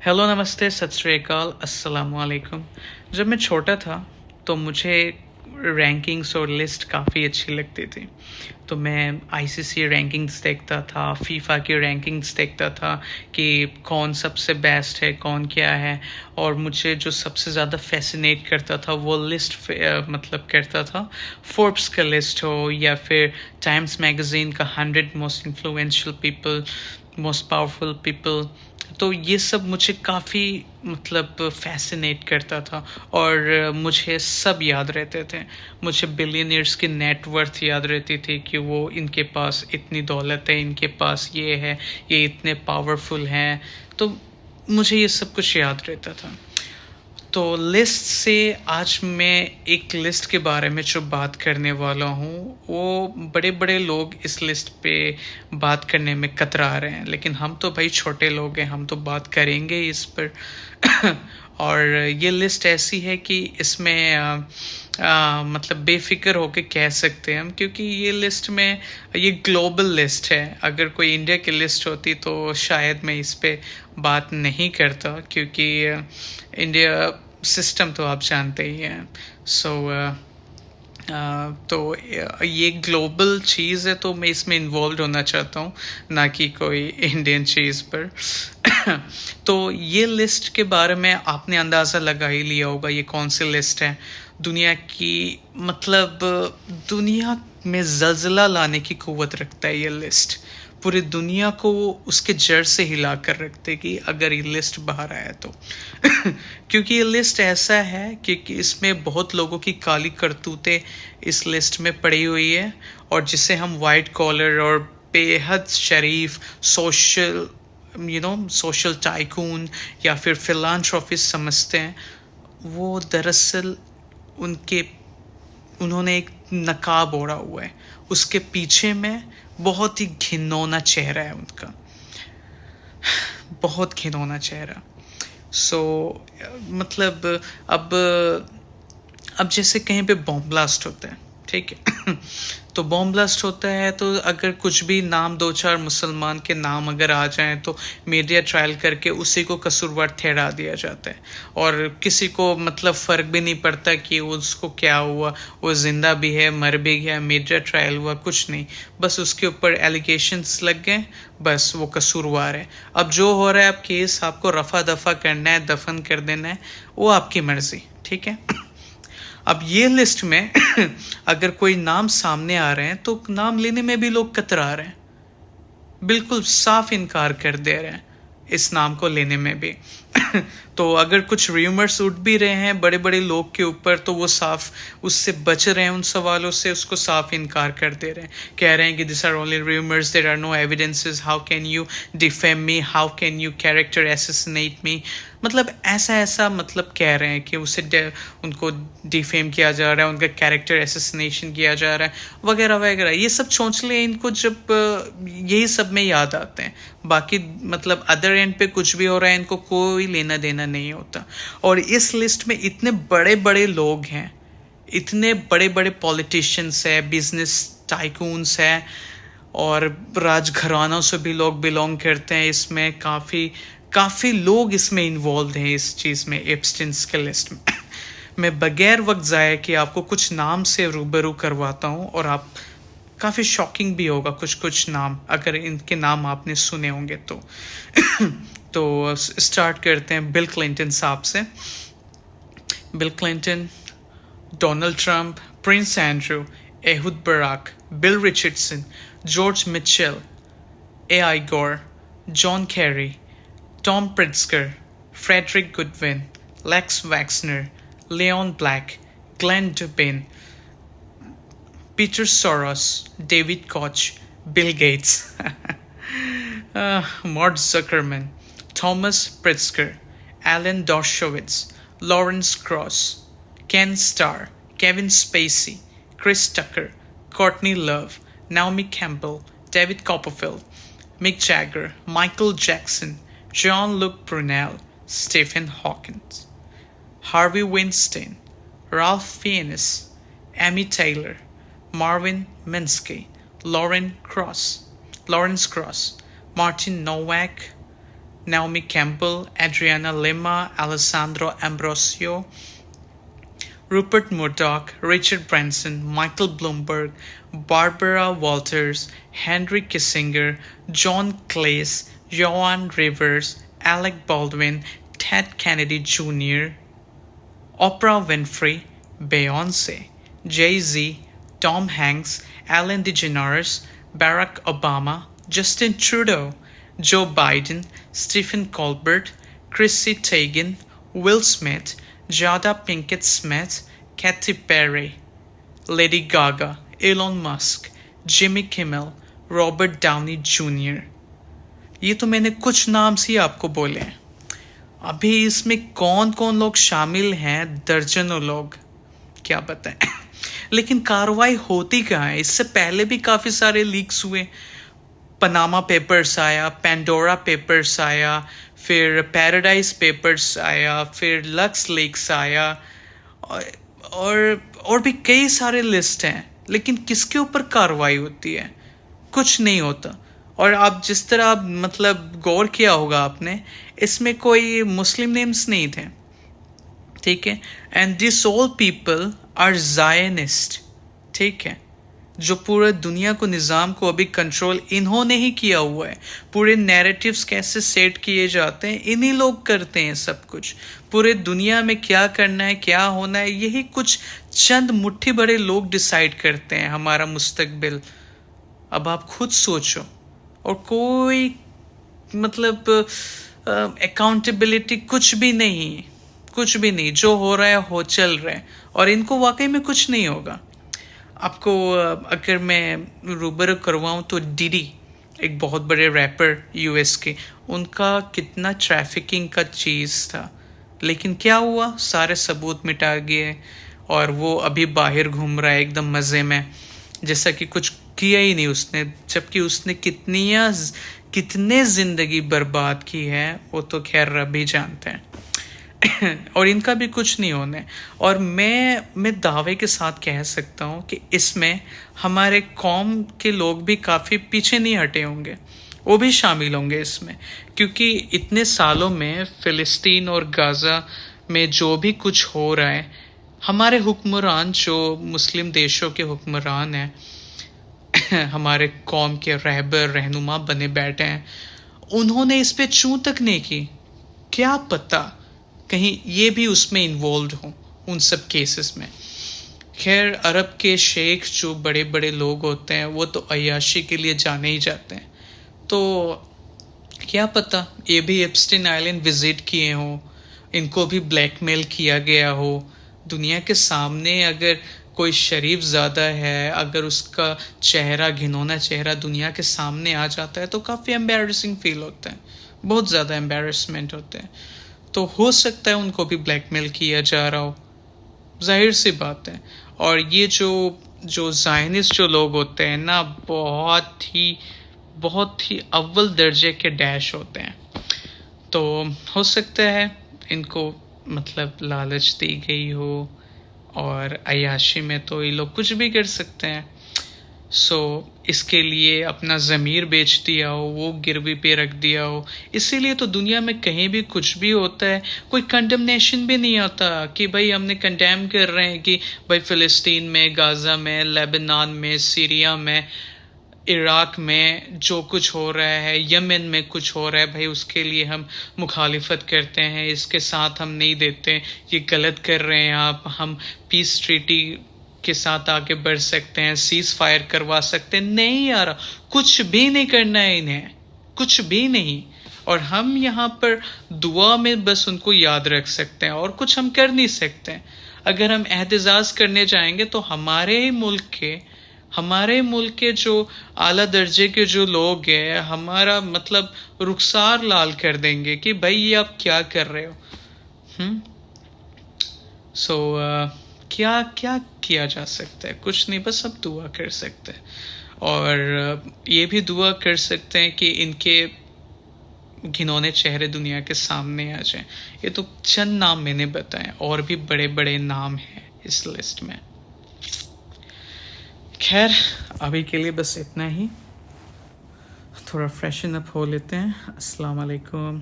Hello, नमस्ते, सत श्री अकाल, अस्सलाम वालेकुम। जब मैं छोटा था तो मुझे रैंकिंग्स और लिस्ट काफ़ी अच्छी लगती थी। तो मैं आईसीसी रैंकिंग्स देखता था, फीफा की रैंकिंग्स देखता था कि कौन सबसे बेस्ट है, कौन क्या है। और मुझे जो सबसे ज़्यादा फैसिनेट करता था वो लिस्ट मतलब करता था, फोर्ब्स का लिस्ट हो या फिर टाइम्स मैगज़ीन का 100 most influential people, most powerful people. तो ये सब मुझे काफ़ी मतलब फैसिनेट करता था और मुझे सब याद रहते थे। मुझे बिलियनियर्स की नेटवर्थ याद रहती थी कि वो इनके पास इतनी दौलत है, इनके पास ये है, ये इतने पावरफुल हैं। तो मुझे ये सब कुछ याद रहता था। तो लिस्ट से आज मैं एक लिस्ट के बारे में जो बात करने वाला हूँ, वो बड़े बड़े लोग इस लिस्ट पे बात करने में कतरा रहे हैं, लेकिन हम तो भाई छोटे लोग हैं, हम तो बात करेंगे इस पर। और ये लिस्ट ऐसी है कि इसमें मतलब बेफिक्र होके कह सकते हैं हम, क्योंकि ये लिस्ट में ये ग्लोबल लिस्ट है। अगर कोई इंडिया की लिस्ट होती तो शायद मैं इस पे बात नहीं करता, क्योंकि इंडिया सिस्टम तो आप जानते ही हैं। सो तो ये ग्लोबल चीज़ है, तो मैं इसमें इन्वॉल्व होना चाहता हूँ, ना कि कोई इंडियन चीज़ पर। तो ये लिस्ट के बारे में आपने अंदाज़ा लगा ही लिया होगा ये कौन सी लिस्ट है। दुनिया की मतलब दुनिया में जल्जला लाने की कुव्वत रखता है ये लिस्ट। पूरी दुनिया को उसके जड़ से हिला कर रखते कि अगर ये लिस्ट बाहर आया तो। क्योंकि ये लिस्ट ऐसा है कि इसमें बहुत लोगों की काली करतूतें इस लिस्ट में पड़ी हुई है, और जिसे हम वाइट कॉलर और बेहद शरीफ सोशल सोशल टाइकून या फिर फिलांथ्रोपिस्ट समझते हैं, वो दरअसल उन्होंने एक नकाब ओढ़ा हुआ है। उसके पीछे में बहुत ही घिनौना चेहरा है उनका, बहुत घिनौना चेहरा। सो मतलब अब अब जैसे कहीं पे बॉम्ब ब्लास्ट होता है, ठीक है। तो बॉम्ब ब्लास्ट होता है तो अगर कुछ भी नाम, दो चार मुसलमान के नाम अगर आ जाएं तो मीडिया ट्रायल करके उसी को कसूरवार ठहरा दिया जाता है, और किसी को मतलब फ़र्क भी नहीं पड़ता कि उसको क्या हुआ, वो जिंदा भी है, मर भी गया, मीडिया ट्रायल हुआ, कुछ नहीं, बस उसके ऊपर एलिगेशंस लग गए, बस वो कसूरवार है। अब जो हो रहा है, अब केस आपको रफा दफा करना है, दफन कर देना है, वो आपकी मर्जी, ठीक है। अब ये लिस्ट में अगर कोई नाम सामने आ रहे हैं तो नाम लेने में भी लोग कतरा रहे हैं, बिल्कुल साफ इनकार कर दे रहे हैं इस नाम को लेने में भी। तो अगर कुछ र्यूमर्स उठ भी रहे हैं बड़े बड़े लोग के ऊपर, तो वो साफ उससे बच रहे हैं, उन सवालों से उसको साफ इनकार कर दे रहे हैं, कह रहे हैं कि this are only rumours, there are no evidences, how can you defame me, how can you character assassinate me. मतलब ऐसा मतलब कह रहे हैं कि उनको डिफेम किया जा रहा है, उनका कैरेक्टर असैसिनेशन किया जा रहा है, वगैरह वगैरह। ये सब चौंचले इनको जब यही सब में याद आते हैं, बाकी मतलब अदर एंड पे कुछ भी हो रहा है इनको कोई लेना देना नहीं होता। और इस लिस्ट में इतने बड़े बड़े लोग हैं, इतने बड़े बड़े पॉलिटिशियंस है, बिजनेस टाइकून्स है, और राजघरानों से भी लोग बिलोंग करते हैं। इसमें काफ़ी लोग इसमें इन्वॉल्व हैं इस चीज़ में, एप्स्टिन्स के लिस्ट में। मैं बगैर वक्त ज़ाया कि आपको कुछ नाम से रूबरू करवाता हूँ, और आप काफ़ी शॉकिंग भी होगा कुछ कुछ नाम, अगर इनके नाम आपने सुने होंगे तो। तो स्टार्ट करते हैं बिल क्लिंटन साहब से। Bill Clinton, Donald Trump, Prince Andrew, Ehud Barak, Bill Richardson, George Mitchell, Al. Gore, John Kerry, Tom Pritzker, Frederick Goodwin, Les Wexner, Leon Black, Glenn Dubin, Peter Soros, David Koch, Bill Gates, Mark Zuckerman, Thomas Pritzker, Alan Dershowitz, Lawrence Krauss, Ken Starr, Kevin Spacey, Chris Tucker, Courtney Love, Naomi Campbell, David Copperfield, Mick Jagger, Michael Jackson, Jean-Luc Brunel, Stephen Hawking, Harvey Weinstein, Ralph Fiennes, Amy Taylor, Marvin Minsky, Lawrence Cross, Martin Nowak, Naomi Campbell, Adriana Lima, Alessandro Ambrosio, Rupert Murdoch, Richard Branson, Michael Bloomberg, Barbara Walters, Henry Kissinger, John Cleese, Joan Rivers, Alec Baldwin, Ted Kennedy Jr., Oprah Winfrey, Beyonce, Jay-Z, Tom Hanks, Ellen DeGeneres, Barack Obama, Justin Trudeau, Joe Biden, Stephen Colbert, Chrissy Teigen, Will Smith, Jada Pinkett Smith, Katy Perry, Lady Gaga, Elon Musk, Jimmy Kimmel, Robert Downey Jr. ये तो मैंने कुछ नाम से आपको बोले हैं। अभी इसमें कौन कौन लोग शामिल हैं, दर्जनों लोग, क्या बताएं। लेकिन कार्रवाई होती कहाँ है? इससे पहले भी काफ़ी सारे लीक्स हुए। पनामा पेपर्स आया, पेंडोरा पेपर्स आया, फिर पैराडाइज पेपर्स आया, फिर लक्स लीक्स आया, और भी कई सारे लिस्ट हैं। लेकिन किसके ऊपर कार्रवाई होती है? कुछ नहीं होता। और आप जिस तरह आप मतलब गौर किया होगा आपने, इसमें कोई मुस्लिम नेम्स नहीं थे, ठीक है। And this all people are Zionist, ठीक है। जो पूरे दुनिया को, निज़ाम को अभी कंट्रोल इन्होंने ही किया हुआ है। पूरे नैरेटिव्स कैसे सेट किए जाते हैं, इन्हीं लोग करते हैं सब कुछ। पूरे दुनिया में क्या करना है, क्या होना है, यही कुछ चंद मुट्ठी बड़े लोग डिसाइड करते हैं हमारा मुस्तकबिल। अब आप खुद सोचो। और कोई मतलब अकाउंटेबिलिटी कुछ भी नहीं, कुछ भी नहीं। जो हो रहा है हो चल रहा है, और इनको वाकई में कुछ नहीं होगा। आपको अगर मैं रूबरू करवाऊँ तो डीडी, एक बहुत बड़े रैपर यूएस के, उनका कितना ट्रैफिकिंग का चीज़ था, लेकिन क्या हुआ, सारे सबूत मिटा गए और वो अभी बाहर घूम रहा है एकदम मज़े में, जैसा कि कुछ किया ही नहीं उसने। जबकि उसने कितने ज़िंदगी बर्बाद की है वो तो खैर रब ही जानते हैं। और इनका भी कुछ नहीं होने। और मैं दावे के साथ कह सकता हूँ कि इसमें हमारे कौम के लोग भी काफ़ी पीछे नहीं हटे होंगे, वो भी शामिल होंगे इसमें। क्योंकि इतने सालों में फ़िलिस्तीन और गाज़ा में जो भी कुछ हो रहा है, हमारे हुक्मरान जो मुस्लिम देशों के हुक्मरान हैं, हमारे कौम के रहबर रहनुमा बने बैठे हैं, उन्होंने इस पे चूं तक नहीं की। क्या पता कहीं ये भी उसमें इन्वॉल्व हो उन सब केसेस में। खैर, अरब के शेख जो बड़े बड़े लोग होते हैं वो तो अय्याशी के लिए जाने ही जाते हैं, तो क्या पता ये भी एप्स्टीन आइलैंड विजिट किए हों, इनको भी ब्लैकमेल किया गया हो। दुनिया के सामने अगर कोई शरीफ ज़्यादा है, अगर उसका चेहरा, घिनौना चेहरा दुनिया के सामने आ जाता है तो काफ़ी एम्बैरेसिंग फील होता है, बहुत ज़्यादा एम्बैरेसमेंट होते हैं। तो हो सकता है उनको भी ब्लैकमेल किया जा रहा हो, जाहिर सी बात है। और ये जो ज़ायनिस्ट जो लोग होते हैं ना, बहुत ही अव्वल दर्जे के डैश होते हैं। तो हो सकता है इनको मतलब लालच दी गई हो, और अय्याशी में तो ये लोग कुछ भी कर सकते हैं। सो इसके लिए अपना ज़मीर बेच दिया हो, वो गिरवी पे रख दिया हो। इसीलिए तो दुनिया में कहीं भी कुछ भी होता है, कोई कंडेमनेशन भी नहीं आता कि भाई हमने कंडेम कर रहे हैं कि भाई फ़िलिस्तीन में, गाज़ा में, लेबनान में, सीरिया में, इराक में जो कुछ हो रहा है, यमन में कुछ हो रहा है, भाई उसके लिए हम मुखालिफत करते हैं, इसके साथ हम नहीं देते, ये गलत कर रहे हैं आप, हम पीस ट्रीटी के साथ आगे बढ़ सकते हैं, सीज फायर करवा सकते हैं। नहीं यार, कुछ भी नहीं करना है इन्हें, कुछ भी नहीं। और हम यहाँ पर दुआ में बस उनको याद रख सकते हैं, और कुछ हम कर नहीं सकते। अगर हम एहतजाज करने जाएंगे तो हमारे मुल्क के जो आला दर्जे के जो लोग हैं, हमारा मतलब रुखसार लाल कर देंगे कि भाई ये आप क्या कर रहे हो। सो क्या क्या किया जा सकता है? कुछ नहीं, बस अब दुआ कर सकते हैं। और ये भी दुआ कर सकते हैं कि इनके घिनौने चेहरे दुनिया के सामने आ जाएं। ये तो चंद नाम मैंने बताए, और भी बड़े बड़े नाम हैं इस लिस्ट में। खैर, अभी के लिए बस इतना ही। थोड़ा फ्रेशन अप हो लेते हैं। अस्सलाम वालेकुम।